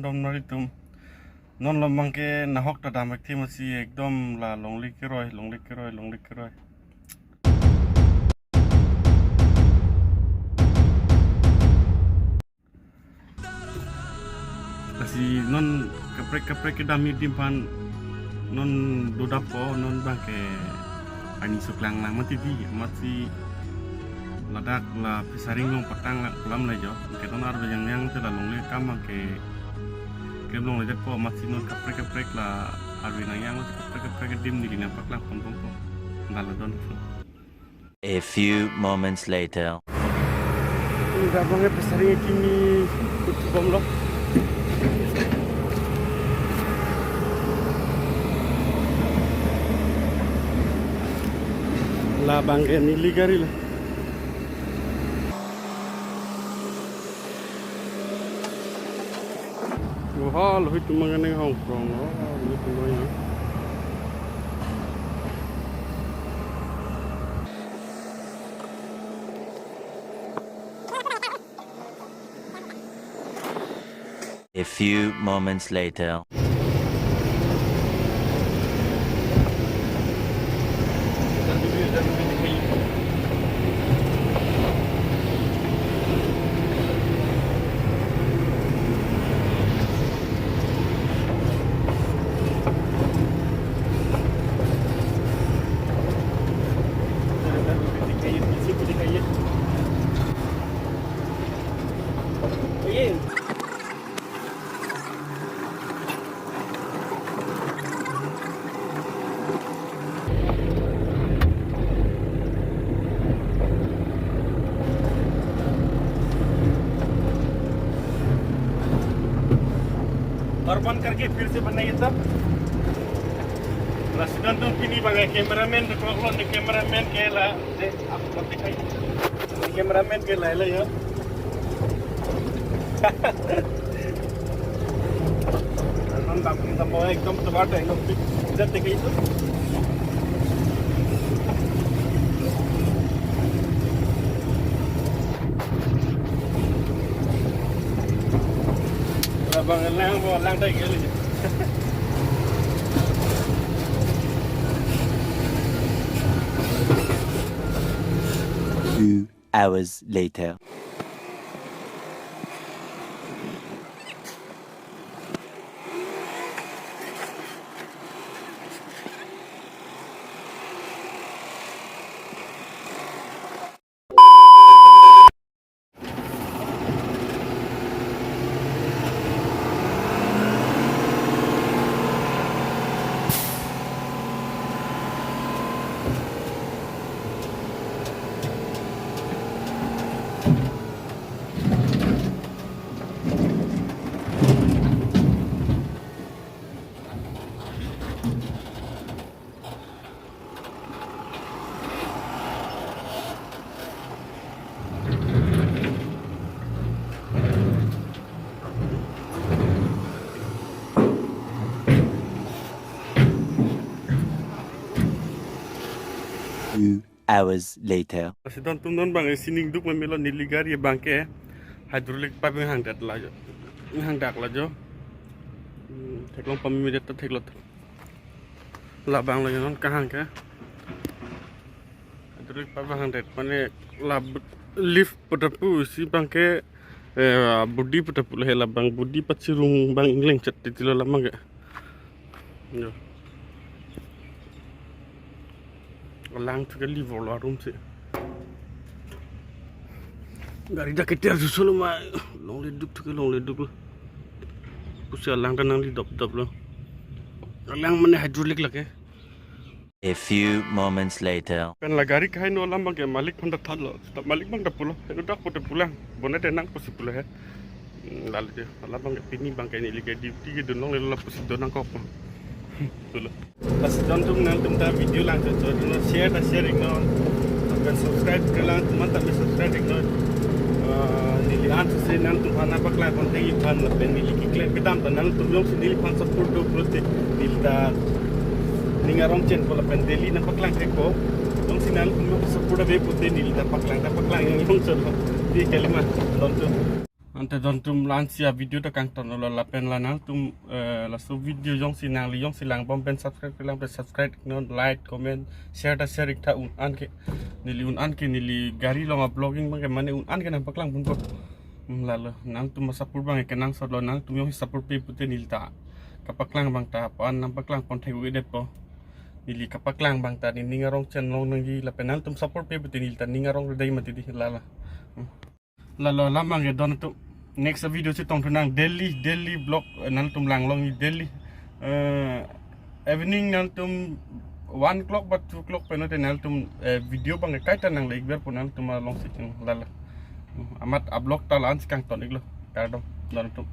dom nari tum non lomang ke nahok ta damek thi masi ekdom la longli kiroi asi non kaprek ke dami dimpan non dodapo non bangke ani suklang lang mati ladak la pisaring long patang la pulam la jo ke ton ar yang te la long le kam ke long le po mati non kaprek la arwi na yang kaprek dim ni na paklang pon ndala don. A few moments later. Udah banget pisaring kini bom lo. La bangke ni ligari lah. Wah, lebih tu mengenai Hong Kong, lebih tu banyak. A few moments later. और बंद करके फिर से बनाइए तब रसगन तुम पिनी बगा कैमरामैन ने कैमरामैन के ला दे आपको दिखाई कैमरामैन के ला ले यो नन दापनी तब एकदम तबाट है एकदम इधर देखिए तो bang lang tay geli 2 hours later. Hours later. Sedang tumnon bang sining duk memelo niligari bangke hydraulic pipe hang dat la jo hang dak la jo theklong pami det theklot la bang la non kahang ka hydraulic pipe hang dat mane la lift putapu si bangke budi putapu la bang budi pachirung bang ingleng chat tilo la mang jo lang tu kali vola room se gari dah keter susul ma long le duk pusia lang tanang li dop lo lang mane hydraulic lage. A few moments later. Pen la gari kai no lam bang malik pun dah thalo malik bang dah pulo itu dah pote pulang bonnet tenang posi pulo he lalu je la bang pini bang kai ni liga di tiga donong le la posi donang kop Tulo. Pas tonton nanti video langsung jadi share ignore, dan subscribe kelang teman tak subscribe ignore. Nilihan sesuai nanti mana bakal konten ikan lebih nili kiklet bedam dan nanti belum sendiri pan support do prote nilda ningarom chen pola pendeli nampak lang keko, belum sih nanti belum support ada prote nilda paklang yang colo di kalimat tonton. Ante don tum lansia video ta kang ton la pen lanal tum la su video jong sinang li jong silang bom pen subscribe non like comment share ta share ta un an ke nili un an ke nili gari lo blogging bang ke mane un an ke nang paklang pun ko lalo nang tum sapur bang ke nang sodlo nang tum jong sapur pe pute nil ta kapaklang bang ta pan nang paklang pon thai udet po nili kapaklang bang ta ni ningarong chen long nang gi la penal tum sapur pe pute nil ta ningarong dai mati di lala lalo lamang ke don tu next video si tong tunang daily blog nal tum lang long daily evening nal tum 1 o'clock but 2 o'clock penote nal tum video bang kaitan nang like ber punal tum long si lala amat ablok tal ans kang ton iglo kadong don tum